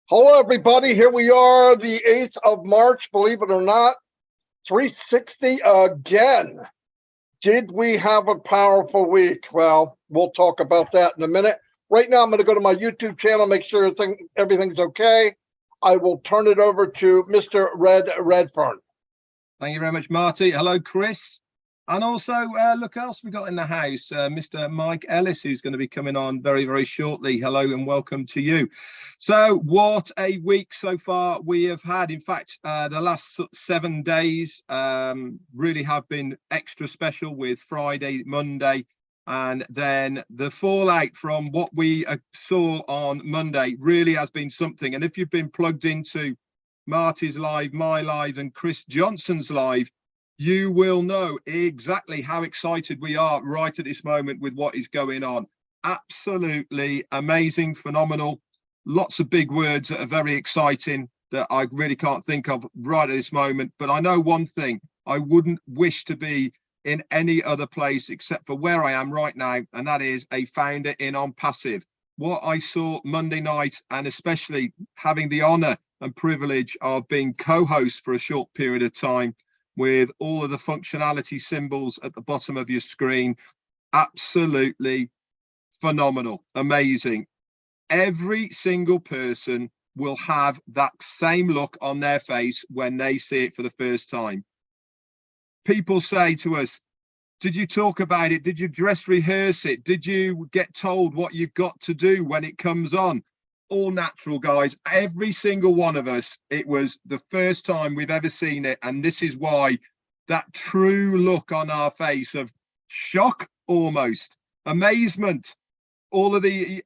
Hello, everybody. Here we are, the 8th of March, believe it or not, 360 again. Did we have a powerful week? Well, we'll talk about that in a minute. Right now, I'm going to go to my YouTube channel, make sure everything's okay. I will turn it over to Mr. Redfern. Thank you very much, Marty. Hello, Chris. And also, look who else we got in the house, Mr. Mike Ellis, who's going to be coming on very, very shortly. Hello and welcome to you. So what a week so far we have had. In fact, the last 7 days really have been extra special with Friday, Monday, and then the fallout from what we saw on Monday really has been something. And if you've been plugged into Marty's live, my live, and Chris Johnson's live, you will know exactly how excited we are right at this moment with what is going on. Absolutely amazing, phenomenal. Lots of big words that are very exciting that I really can't think of right at this moment. But I know one thing, I wouldn't wish to be in any other place except for where I am right now, and that is a founder in On Passive. What I saw Monday night, and especially having the honor and privilege of being co-host for a short period of time with all of the functionality symbols at the bottom of your screen, absolutely phenomenal, amazing. Every single person will have that same look on their face when they see it for the first time. People say to us, did you talk about it? Did you dress rehearse it? Did you get told what you've got to do when it comes on? All natural, guys. Every single one of us, it was the first time we've ever seen it. And this is why that true look on our face of shock, almost amazement, all of it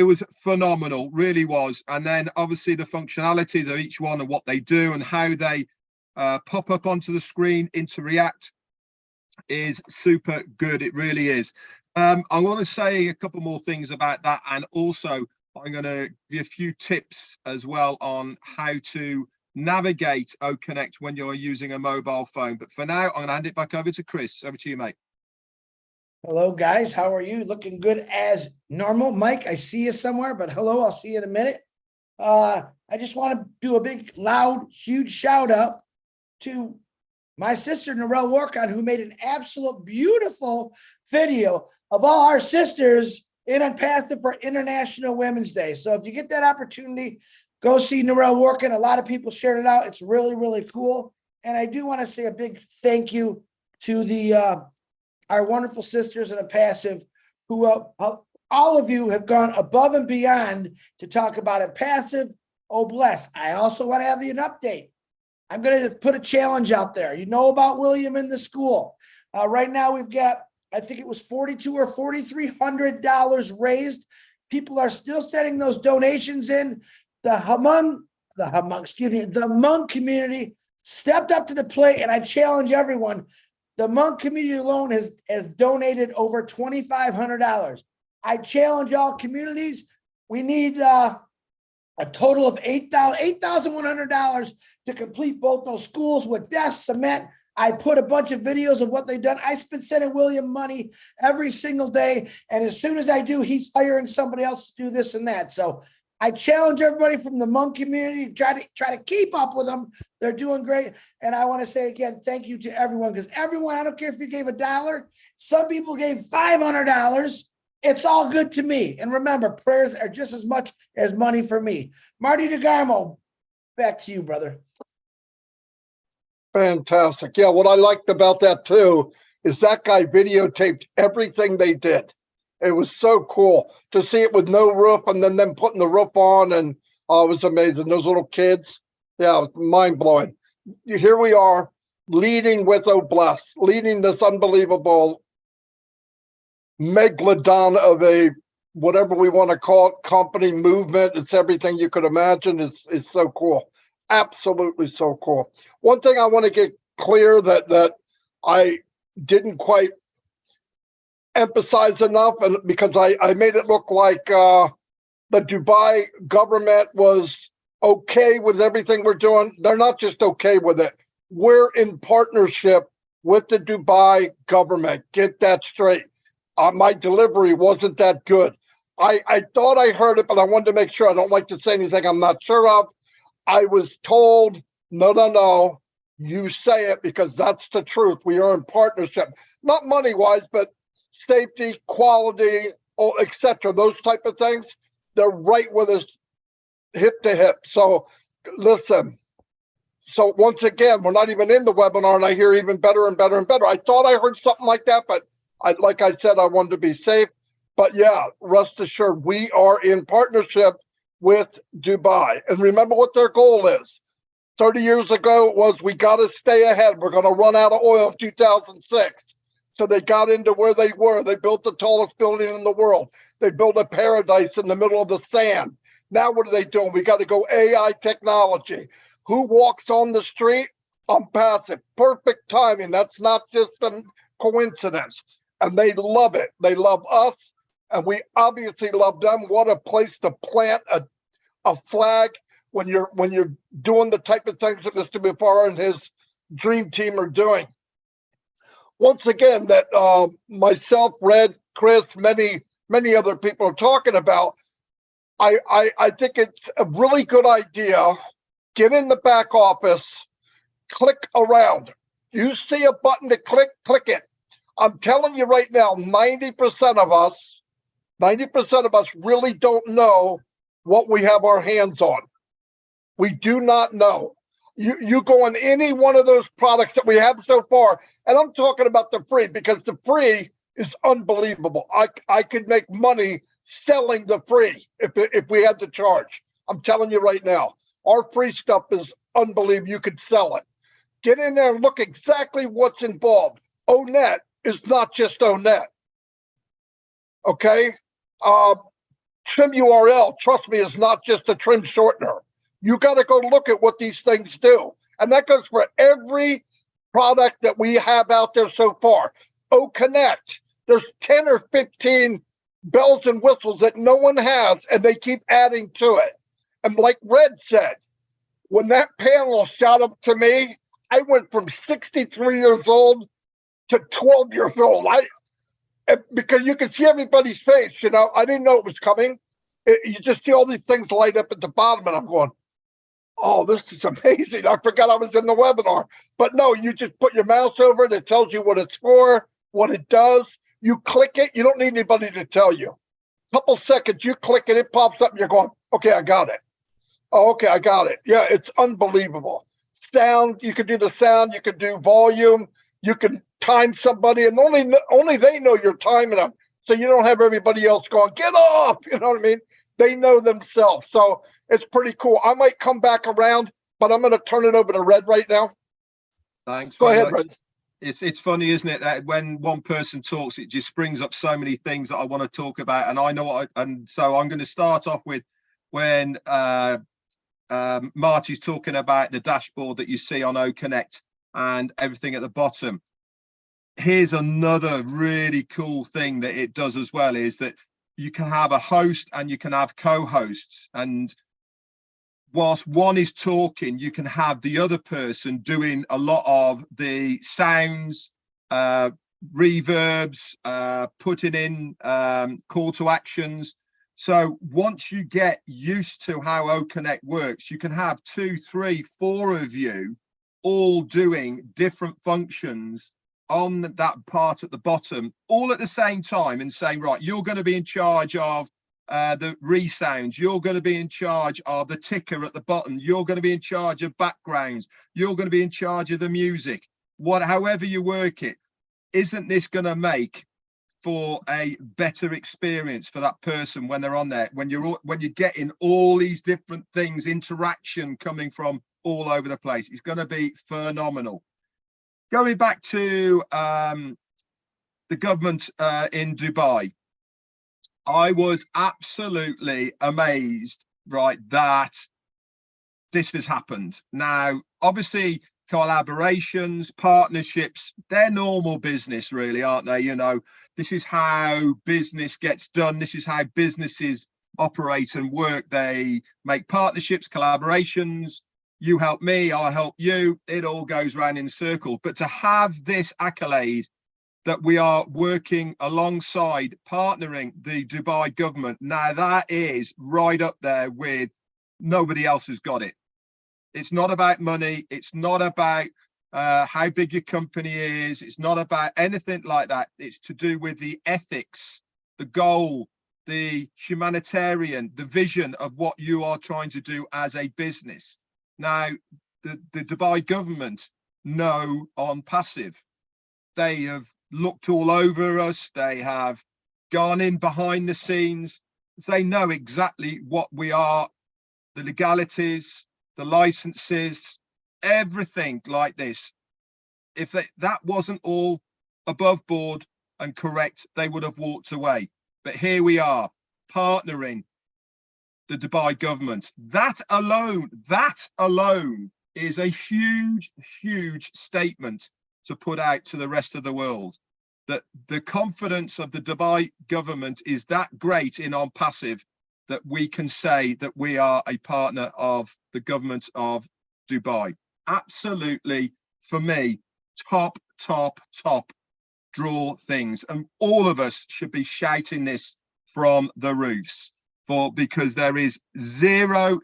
was phenomenal, really was. And then obviously the functionalities of each one and what they do and how they pop up onto the screen, interact, is super good. It really is. I want to say a couple more things about that, and also I'm going to give you a few tips as well on how to navigate OConnect when you're using a mobile phone. But for now, I'm going to hand it back over to Chris. Over to you, mate. Hello, guys. How are you? Looking good as normal. Mike, I see you somewhere, but hello, I'll see you in a minute. I just want to do a big, loud, huge shout out to my sister, Narelle Workon, who made an absolute beautiful video of all our sisters in On Passive for International Women's Day. So if you get that opportunity, go see Narelle Workon. A lot of people shared it out. It's really, really cool. And I do want to say a big thank you to the our wonderful sisters in On Passive, who all of you have gone above and beyond to talk about On Passive. Oh, bless. I also want to have you an update. I'm going to put a challenge out there. You know about William in the school. Right now we've got, I think it was $4,200 or $4,300 raised. People are still sending those donations in. The Hmong community stepped up to the plate, and I challenge everyone. The Hmong community alone has donated over $2,500. I challenge all communities. We need a total of $8,100 to complete both those schools with desks, cement. I put a bunch of videos of what they've done. I've been sending William money every single day. And as soon as I do, he's hiring somebody else to do this and that. So I challenge everybody from the Hmong community, try to keep up with them. They're doing great. And I want to say again, thank you to everyone, because everyone, I don't care if you gave $1, some people gave $500. It's all good to me. And remember, prayers are just as much as money for me. Marty DeGarmo, back to you, brother. Fantastic. Yeah, what I liked about that too is that guy videotaped everything they did. It was so cool to see it with no roof and then them putting the roof on, and it was amazing. Those little kids, yeah, it was mind-blowing. Here we are leading with Oh Bless, leading this unbelievable megalodon of a, whatever we want to call it, company movement. It's everything you could imagine. It's so cool. Absolutely so cool. One thing I want to get clear that I didn't quite emphasize enough, and because I made it look like the Dubai government was okay with everything we're doing. They're not just okay with it. We're in partnership with the Dubai government. Get that straight. My delivery wasn't that good. I thought I heard it, but I wanted to make sure. I don't like to say anything I'm not sure of. I was told, no, you say it because that's the truth. We are in partnership, not money-wise, but safety, quality, etc. Those type of things. They're right with us, hip to hip. So listen. So once again, we're not even in the webinar, and I hear even better and better and better. I thought I heard something like that, but like I said, I wanted to be safe. But yeah, rest assured, we are in partnership with Dubai. And remember what their goal is. 30 years ago, it was we got to stay ahead. We're going to run out of oil in 2006. So they got into where they were. They built the tallest building in the world. They built a paradise in the middle of the sand. Now what are they doing? We got to go AI technology. Who walks on the street? I'm passive. Perfect timing. That's not just a coincidence. And they love it. They love us. And we obviously love them. What a place to plant a flag when you're doing the type of things that Mr. Mufareh and his dream team are doing. Once again, that myself, Red, Chris, many other people are talking about, I think it's a really good idea. Get in the back office, click around. You see a button to click it. I'm telling you right now, 90% of us really don't know what we have our hands on. We do not know. You go on any one of those products that we have so far, and I'm talking about the free, because the free is unbelievable. I could make money selling the free if we had to charge. I'm telling you right now. Our free stuff is unbelievable. You could sell it. Get in there and look exactly what's involved. ONET is not just ONET. Okay? Trim URL, trust me, is not just a trim shortener. You got to go look at what these things do. And that goes for every product that we have out there so far. Connect. There's 10 or 15 bells and whistles that no one has, and they keep adding to it. And like Red said, when that panel shot up to me, I went from 63 years old to 12 years old. Because you can see everybody's face, I didn't know it was coming. You just see all these things light up at the bottom, and I'm going, oh, this is amazing. I forgot I was in the webinar. But no, you just put your mouse over it. It tells you what it's for, what it does. You click it. You don't need anybody to tell you. Couple seconds, you click it, it pops up, and you're going, okay, I got it. Oh, okay, I got it. Yeah, it's unbelievable. Sound, you can do the sound, you can do volume, you can time somebody, and only they know you're timing them. So you don't have everybody else going, get off, you know what I mean? They know themselves. So it's pretty cool. I might come back around, but I'm going to turn it over to Red right now. Thanks. Go ahead, much. Red. It's funny, isn't it, that when one person talks, it just springs up so many things that I want to talk about. And I know and so I'm going to start off with when Marty's talking about the dashboard that you see on Connect and everything at the bottom. Here's another really cool thing that it does as well, is that you can have a host and you can have co-hosts, and whilst one is talking, you can have the other person doing a lot of the sounds, reverbs, putting in call to actions. So once you get used to how Connect works, you can have 2, 3, 4 of you all doing different functions on that part at the bottom, all at the same time, and saying, right, you're going to be in charge of the resounds, you're going to be in charge of the ticker at the bottom, you're going to be in charge of backgrounds, you're going to be in charge of the music, however you work it. Isn't this going to make for a better experience for that person when they're on there, when you're getting all these different things, interaction coming from all over the place? It's going to be phenomenal. Going back to the government in Dubai, I was absolutely amazed, right, that this has happened. Now, obviously, collaborations, partnerships, they're normal business, really, aren't they? This is how business gets done. This is how businesses operate and work. They make partnerships, collaborations. You help me, I'll help you. It all goes round in a circle. But to have this accolade that we are working alongside, partnering the Dubai government. Now that is right up there with nobody else has got it. It's not about money. It's not about how big your company is. It's not about anything like that. It's to do with the ethics, the goal, the humanitarian, the vision of what you are trying to do as a business. Now, the Dubai government know on passive. They have looked all over us. They have gone in behind the scenes. They know exactly what we are, the legalities, the licenses, everything like this. If that wasn't all above board and correct, they would have walked away. But here we are, partnering the Dubai government. That alone is a huge, huge statement to put out to the rest of the world, that the confidence of the Dubai government is that great in on passive that we can say that we are a partner of the government of Dubai. Absolutely, for me, top draw things. And all of us should be shouting this from the roofs, because there is zero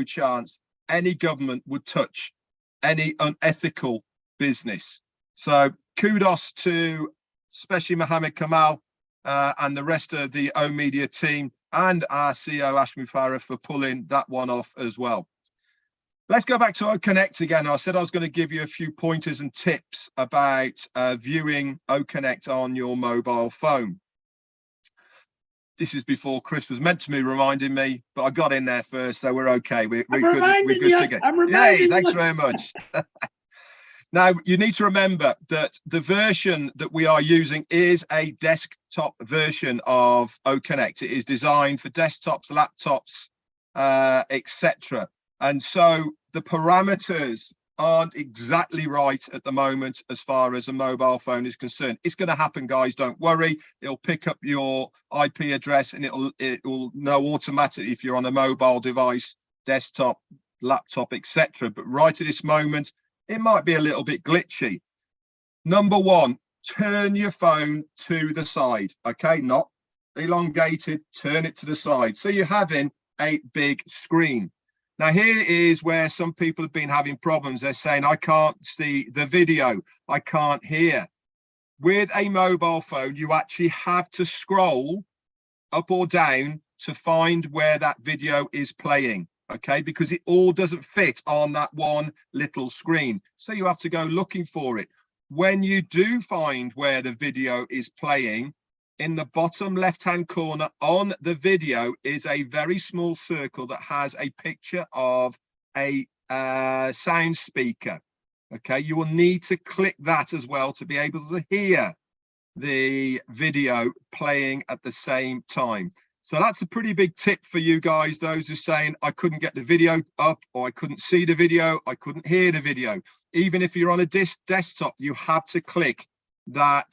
chance any government would touch any unethical business. So kudos to especially Mohammed Kamal and the rest of the O Media team and our CEO Ashmi Farah for pulling that one off as well. Let's go back to OConnect again. I said I was going to give you a few pointers and tips about viewing OConnect on your mobile phone. This is before Chris was meant to be reminding me, but I got in there first, so we're okay. We're good to go. Yay, thanks very much. Now, you need to remember that the version that we are using is a desktop version of OConnect. It is designed for desktops, laptops, etc. And so the parameters aren't exactly right at the moment as far as a mobile phone is concerned. It's going to happen, guys. Don't worry. It'll pick up your IP address and it will know automatically if you're on a mobile device, desktop, laptop, etc. But right at this moment, it might be a little bit glitchy. Number one, turn your phone to the side, okay? Not elongated, turn it to the side. So you're having a big screen. Now, here is where some people have been having problems. They're saying, I can't see the video, I can't hear. With a mobile phone, you actually have to scroll up or down to find where that video is playing. Okay, because it all doesn't fit on that one little screen. So you have to go looking for it. When you do find where the video is playing, in the bottom left-hand corner on the video is a very small circle that has a picture of a sound speaker. Okay, you will need to click that as well to be able to hear the video playing at the same time. So that's a pretty big tip for you guys, those who are saying, I couldn't get the video up, or I couldn't see the video, I couldn't hear the video. Even if you're on a desktop, you have to click that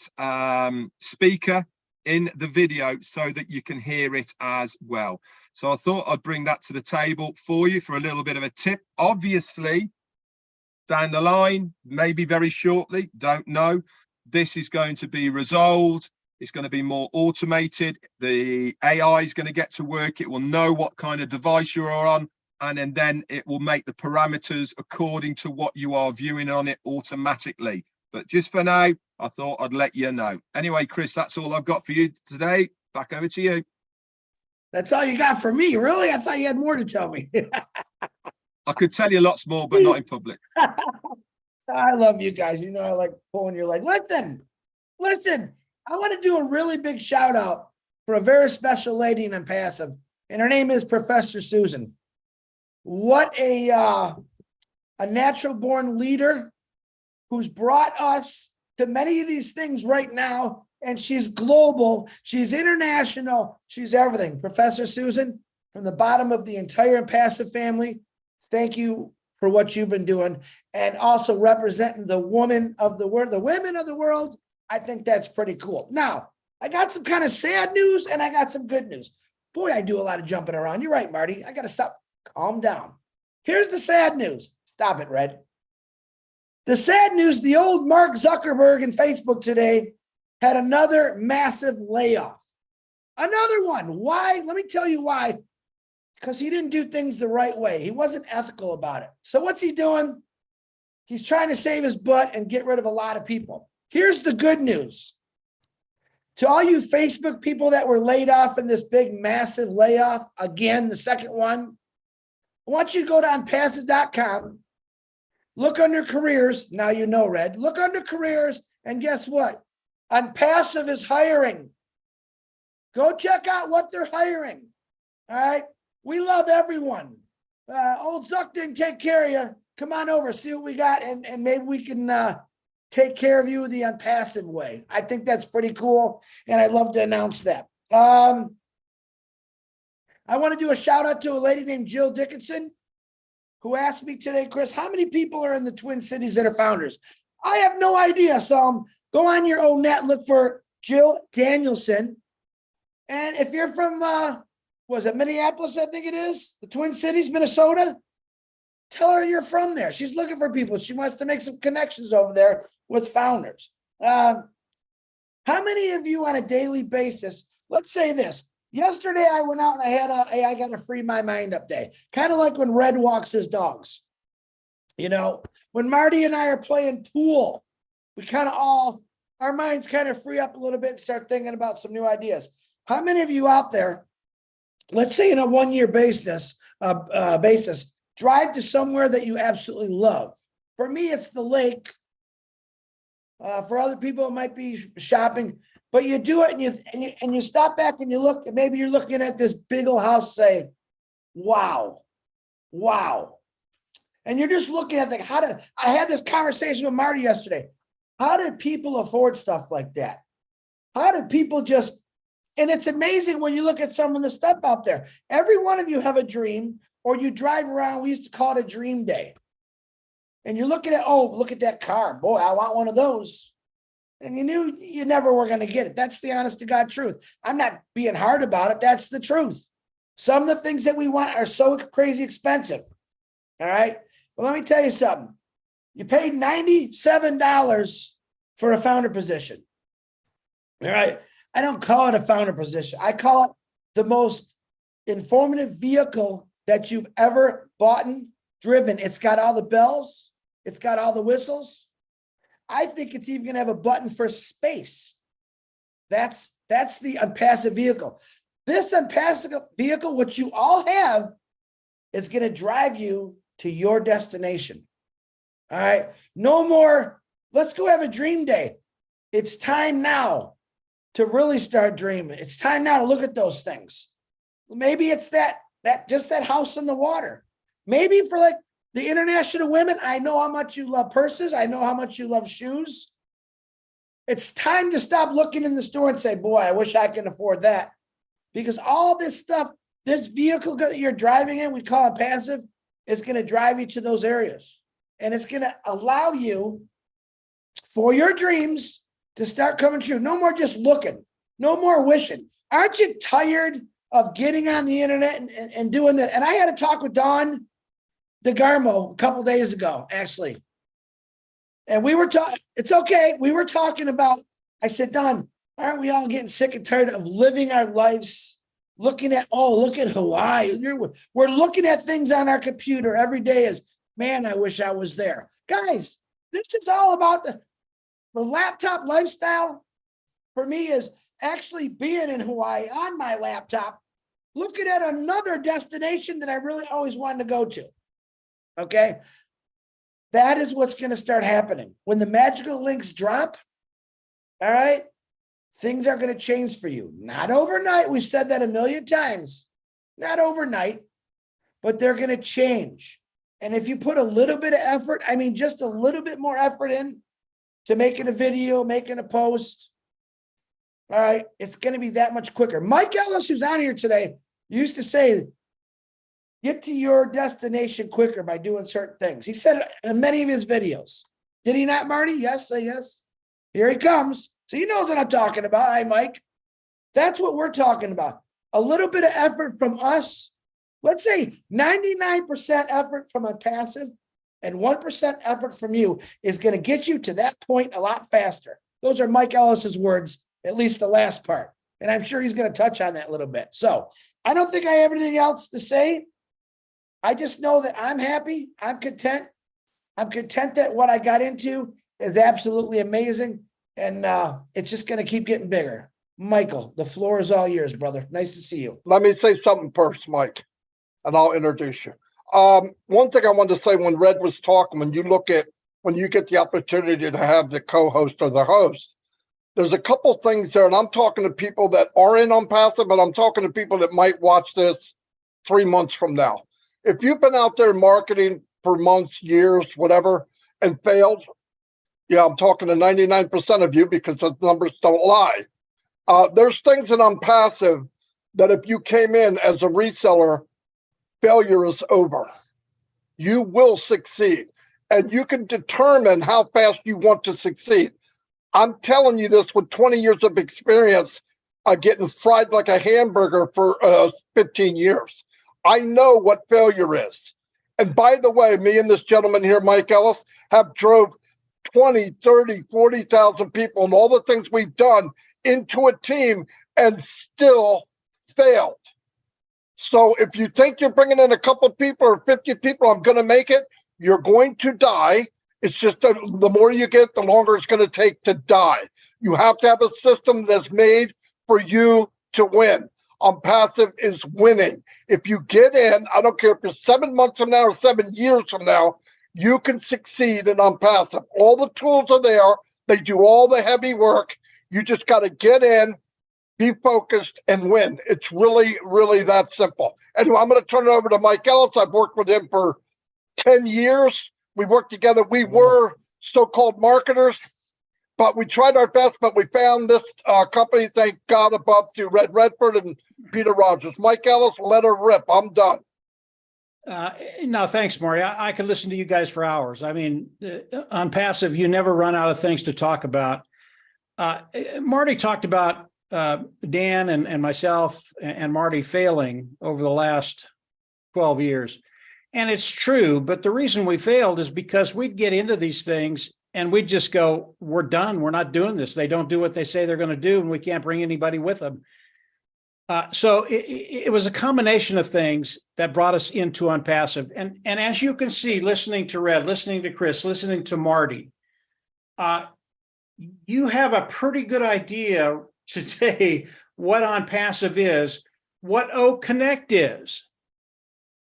speaker in the video so that you can hear it as well. So I thought I'd bring that to the table for you for a little bit of a tip. Obviously, down the line, maybe very shortly, don't know, this is going to be resolved. It's going to be more automated. The AI is going to get to work. It will know what kind of device you are on, and then it will make the parameters according to what you are viewing on it automatically. But just for now, I thought I'd let you know. Anyway, Chris, that's all I've got for you today. Back over to you. That's all you got for me, really? I thought you had more to tell me. I could tell you lots more, but not in public. I love you guys. You know, I like pulling your leg. Listen. I want to do a really big shout out for a very special lady in passive, and her name is Professor Susan. What a natural born leader who's brought us to many of these things right now. And she's global, she's international, she's everything. Professor Susan, from the bottom of the entire passive family, thank you for what you've been doing, and also representing the women of the world, the women of the world. I think that's pretty cool. Now, I got some kind of sad news and I got some good news. Boy, I do a lot of jumping around. You're right, Marty. I got to stop. Calm down. Here's the sad news. Stop it, Red. The sad news, the old Mark Zuckerberg in Facebook today had another massive layoff. Another one. Why? Let me tell you why. Because he didn't do things the right way. He wasn't ethical about it. So what's he doing? He's trying to save his butt and get rid of a lot of people. Here's the good news. To all you Facebook people that were laid off in this big, massive layoff, again, the second one, I want you to go to unpassive.com, look under careers. Now you know, Red. Look under careers, and guess what? Unpassive is hiring. Go check out what they're hiring. All right? We love everyone. Old Zuck didn't take care of you. Come on over, see what we got, and maybe we can take care of you the unpassive way. I think that's pretty cool, and I'd love to announce that. I want to do a shout out to a lady named Jill Dickinson, who asked me today, Chris, how many people are in the Twin Cities that are founders? I have no idea. So go on your own net, look for Jill Danielson. And if you're from, was it Minneapolis, I think it is, the Twin Cities, Minnesota, tell her you're from there. She's looking for people. She wants to make some connections over there with founders. How many of you on a daily basis, let's say this, yesterday I went out and I had I got a free my mind up day, kind of like when Red walks his dogs. You know, when Marty and I are playing pool, we kind of all, our minds kind of free up a little bit and start thinking about some new ideas. How many of you out there, let's say in a 1 year basis, drive to somewhere that you absolutely love? For me, it's the lake. For other people, it might be shopping, but you do it and you stop back and you look, and maybe you're looking at this big old house, say, wow. And you're just looking at I had this conversation with Marty yesterday. How did people afford stuff like that? How did people just, and it's amazing when you look at some of the stuff out there. Every one of you have a dream, or you drive around, we used to call it a dream day. And you're looking at, oh, look at that car. Boy, I want one of those. And you knew you never were going to get it. That's the honest to God truth. I'm not being hard about it. That's the truth. Some of the things that we want are so crazy expensive. All right. Well, let me tell you something. You paid $97 for a founder position. All right. I don't call it a founder position. I call it the most informative vehicle that you've ever bought and driven. It's got all the bells. It's got all the whistles. I think it's even going to have a button for space. That's the unpassive vehicle. This unpassive vehicle, which you all have, is going to drive you to your destination. All right. No more, let's go have a dream day. It's time now to really start dreaming. It's time now to look at those things. Maybe it's that house on the water. Maybe for like the International Women, I know how much you love purses. I know how much you love shoes. It's time to stop looking in the store and say, boy, I wish I can afford that. Because all this stuff, this vehicle that you're driving in, we call it passive, is going to drive you to those areas. And it's going to allow you for your dreams to start coming true. No more just looking. No more wishing. Aren't you tired of getting on the internet and doing that? And I had a talk with Dawn DeGarmo a couple days ago, actually. And we were talking, it's okay. We were talking about, I said, Dawn, aren't we all getting sick and tired of living our lives looking at, oh, look at Hawaii. We're looking at things on our computer every day as, man, I wish I was there. Guys, this is all about the laptop lifestyle. For me is actually being in Hawaii on my laptop, looking at another destination that I really always wanted to go to. Okay. That is what's going to start happening. When the magical links drop, all right, things are going to change for you. Not overnight. We've said that a million times. Not overnight, but they're going to change. And if you put a little bit of effort, I mean, just a little bit more effort in to making a video, making a post, all right, it's going to be that much quicker. Mike Ellis, who's on here today, used to say, get to your destination quicker by doing certain things. He said it in many of his videos. Did he not, Marty? Yes, say yes. Here he comes. So he knows what I'm talking about. Hi, Mike. That's what we're talking about. A little bit of effort from us. Let's say 99% effort from a passive and 1% effort from you is going to get you to that point a lot faster. Those are Mike Ellis's words, at least the last part. And I'm sure he's going to touch on that a little bit. So I don't think I have anything else to say. I just know that I'm happy. I'm content. I'm content that what I got into is absolutely amazing. And it's just going to keep getting bigger. Michael, the floor is all yours, brother. Nice to see you. Let me say something first, Mike, and I'll introduce you. One thing I wanted to say when Red was talking, when you get the opportunity to have the co-host or the host, there's a couple things there, and I'm talking to people that are in on passive, but I'm talking to people that might watch this 3 months from now. If you've been out there marketing for months, years, whatever, and failed, yeah, I'm talking to 99% of you because the numbers don't lie. There's things in unpassive that if you came in as a reseller, failure is over. You will succeed, and you can determine how fast you want to succeed. I'm telling you this with 20 years of experience, getting fried like a hamburger for 15 years. I know what failure is. And by the way, me and this gentleman here, Mike Ellis, have drove 20, 30, 40,000 people and all the things we've done into a team and still failed. So if you think you're bringing in a couple people or 50 people, I'm going to make it, you're going to die. It's just that the more you get, the longer it's going to take to die. You have to have a system that's made for you to win. Passive is winning. If you get in, I don't care if it's 7 months from now or 7 years from now, you can succeed in passive. All the tools are there. They do all the heavy work. You just got to get in, be focused, and win. It's really, really that simple. Anyway, I'm going to turn it over to Mike Ellis. I've worked with him for 10 years. We worked together. We were so-called marketers, but we tried our best, but we found this company, thank God above, to Redfern and Peter Rogers. Mike Ellis, let her rip. I'm done. No, thanks, Marty. I could listen to you guys for hours. I mean, on passive, you never run out of things to talk about. Marty talked about Dan and myself and Marty failing over the last 12 years. And it's true, but the reason we failed is because we'd get into these things and we'd just go, we're done. We're not doing this. They don't do what they say they're going to do, and we can't bring anybody with them. So it was a combination of things that brought us into passive. And as you can see, listening to Red, listening to Chris, listening to Marty, you have a pretty good idea today what passive is, what O Connect is.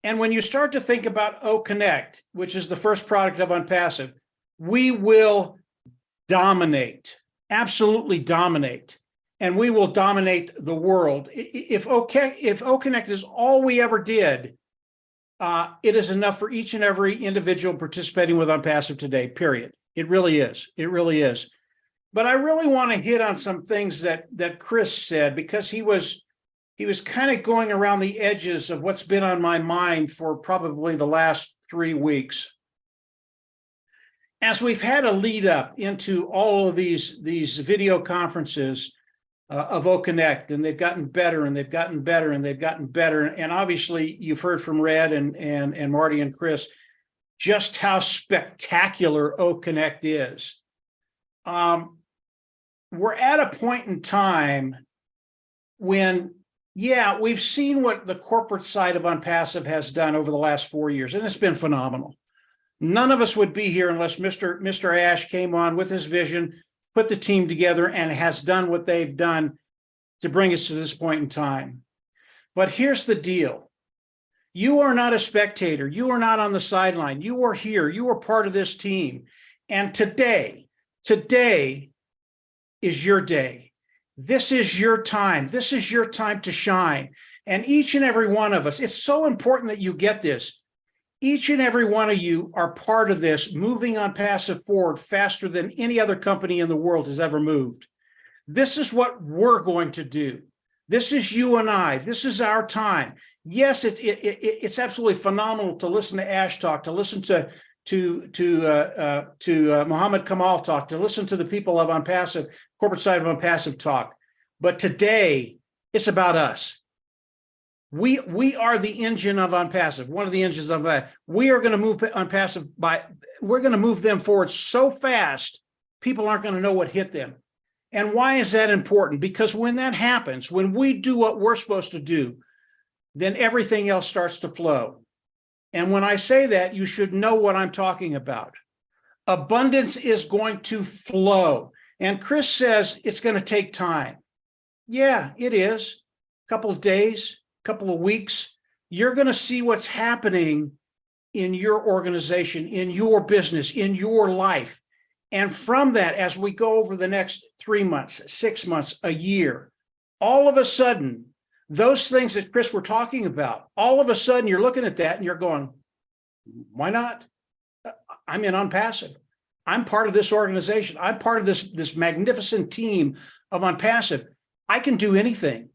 And when you start to think about O Connect, which is the first product of passive, we will dominate, absolutely dominate. And we will dominate the world. If O Connect is all we ever did, it is enough for each and every individual participating with passive today, period. It really is. It really is. But I really want to hit on some things that Chris said, because he was kind of going around the edges of what's been on my mind for probably the last 3 weeks. As we've had a lead up into all of these video conferences of O Connect, and they've gotten better and they've gotten better and they've gotten better. And obviously you've heard from Red and Marty and Chris just how spectacular O Connect is. We're at a point in time when, yeah, we've seen what the corporate side of passive has done over the last 4 years, and it's been phenomenal. None of us would be here unless Mr. Ash came on with his vision, put the team together, and has done what they've done to bring us to this point in time. But here's the deal. You are not a spectator. You are not on the sideline. You are here. You are part of this team. And today is your day. This is your time. This is your time to shine. And each and every one of us, it's so important that you get this. Each and every one of you are part of this, moving passive forward faster than any other company in the world has ever moved. This is what we're going to do. This is you and I. This is our time. Yes, it's absolutely phenomenal to listen to Ash talk, to listen to Muhammad Kamal talk, to listen to the people of passive, corporate side of passive talk. But today, it's about us. We are the engine of passive, one of the engines of we are going to move passive we're going to move them forward so fast people aren't going to know what hit them. And why is that important? Because when that happens, when we do what we're supposed to do, then everything else starts to flow. And when I say that, you should know what I'm talking about. Abundance is going to flow. And Chris says it's going to take time. Yeah, it is. A couple of days, a couple of weeks. You're going to see what's happening in your organization, in your business, in your life. And from that, as we go over the next 3 months, 6 months, a year, all of a sudden, those things that Chris were talking about, all of a sudden you're looking at that and you're going, why not? I'm in Unpassive. I'm part of this organization. I'm part of this magnificent team of Unpassive. I can do anything.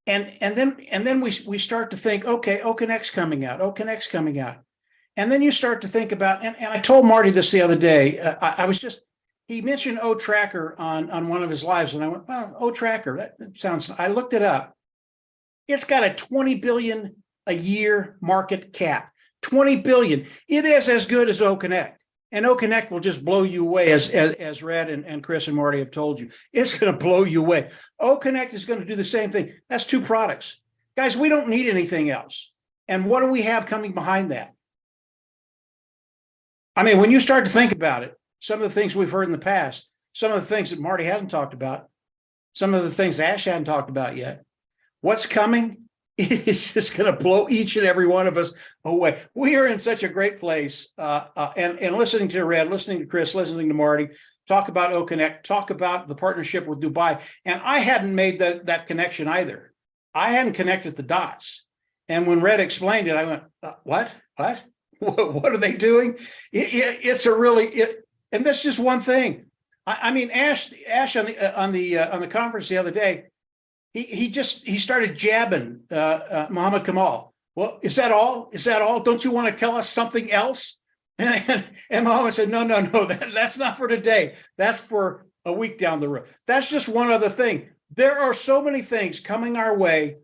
And then we start to think, okay, OConnect's coming out, OConnect's coming out. And then you start to think about, and I told Marty this the other day, he mentioned O-Tracker on one of his lives, and I went, well, O-Tracker, that sounds, I looked it up. It's got a 20 billion a year market cap, 20 billion. It is as good as OConnect. And OConnect will just blow you away, as Red and Chris and Marty have told you. It's going to blow you away. OConnect is going to do the same thing. That's 2 products. Guys, we don't need anything else. And what do we have coming behind that? I mean, when you start to think about it, some of the things we've heard in the past, some of the things that Marty hasn't talked about, some of the things Ash hadn't talked about yet, what's coming is just going to blow each and every one of us away. We are in such a great place. And listening to Red, listening to Chris, listening to Marty, talk about OConnect, talk about the partnership with Dubai. And I hadn't made that connection either. I hadn't connected the dots. And when Red explained it, I went, what? What are they doing? It's a really, and that's just one thing. I mean, Ash on the conference the other day, he started jabbing Muhammad Kamal. Well, is that all? Is that all? Don't you want to tell us something else? And Muhammad said, no, that's not for today. That's for a week down the road. That's just one other thing. There are so many things coming our way.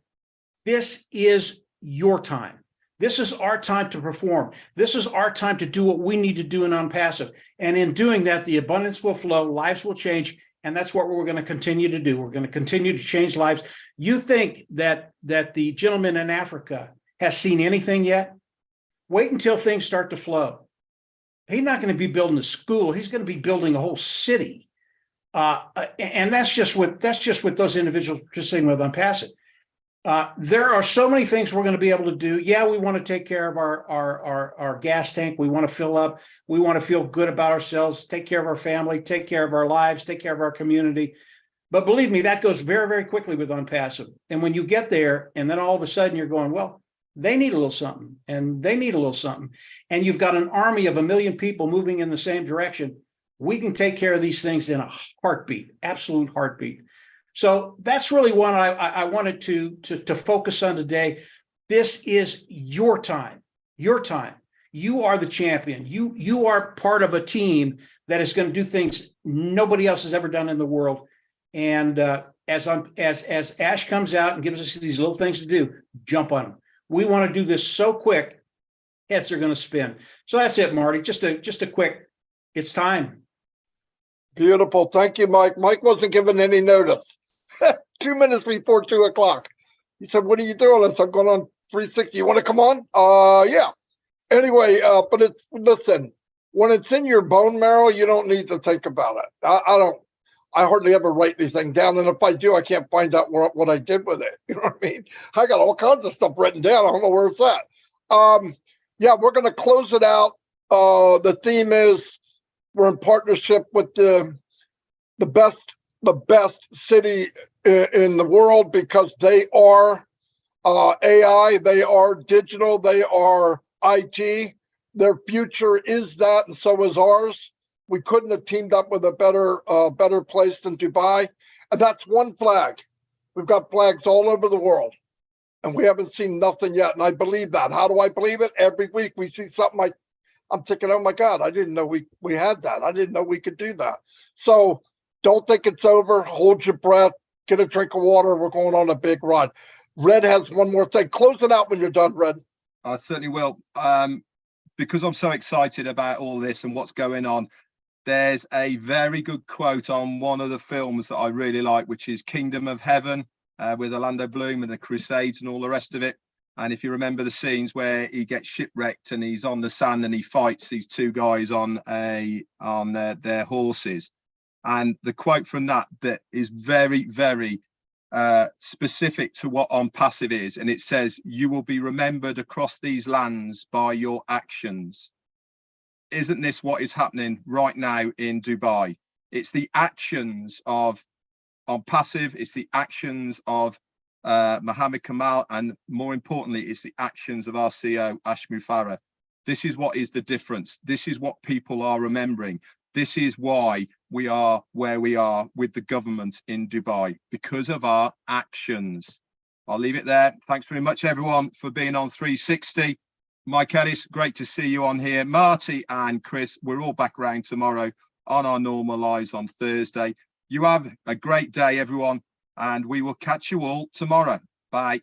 This is your time. This is our time to perform. This is our time to do what we need to do in Unpassive. And in doing that, the abundance will flow, lives will change, and that's what we're going to continue to do. We're going to continue to change lives. You think that the gentleman in Africa has seen anything yet? Wait until things start to flow. He's not going to be building a school. He's going to be building a whole city. And that's just what those individuals are just saying with Unpassive. There are so many things we're going to be able to do. Yeah, we want to take care of our gas tank. We want to fill up. We want to feel good about ourselves, take care of our family, take care of our lives, take care of our community. But believe me, that goes very, very quickly with Unpassive. And when you get there, and then all of a sudden you're going, well, they need a little something, and they need a little something. And you've got an army of 1 million people moving in the same direction. We can take care of these things in a heartbeat, absolute heartbeat. So that's really what I wanted to focus on today. This is your time, your time. You are the champion. You are part of a team that is going to do things nobody else has ever done in the world. And as Ash comes out and gives us these little things to do, jump on them. We want to do this so quick, heads are going to spin. So that's it, Marty. Just a quick, it's time. Beautiful. Thank you, Mike. Mike wasn't given any notice. 2 minutes before 2 o'clock. He said, what are you doing? I said, I'm going on 360. You want to come on? Yeah. Anyway, but listen, when it's in your bone marrow, you don't need to think about it. I hardly ever write anything down. And if I do, I can't find out what I did with it. You know what I mean? I got all kinds of stuff written down. I don't know where it's at. Yeah, we're going to close it out. The theme is we're in partnership with the best city in the world, because they are AI, they are digital, they are IT. Their future is that, and so is ours. We couldn't have teamed up with a better place than Dubai. And that's one flag. We've got flags all over the world, and we haven't seen nothing yet. And I believe that. How do I believe it? Every week we see something like, I'm thinking, oh my God, I didn't know we had that. I didn't know we could do that. So don't think it's over. Hold your breath. Get a drink of water. We're going on a big run. Red has one more thing. Close it out when you're done, Red. I certainly will. Because I'm so excited about all this and what's going on, There's a very good quote on one of the films that I really like, which is Kingdom of Heaven, with Orlando Bloom and the Crusades and all the rest of it. And if you remember the scenes where he gets shipwrecked and he's on the sand and he fights these two guys on their horses, and the quote from that is very, very specific to what on passive is, and it says, "You will be remembered across these lands by your actions." Isn't this what is happening right now in Dubai? It's the actions of on passive, it's the actions of Mohammed Kamal, and more importantly, it's the actions of our CEO, Ash Mufareh. This is what is the difference. This is what people are remembering. This is why we are where we are with the government in Dubai, because of our actions. I'll leave it there. Thanks very much, everyone, for being on 360. Mike Ellis, great to see you on here. Marty and Chris, we're all back around tomorrow on our normal lives on Thursday. You have a great day, everyone, and we will catch you all tomorrow. Bye.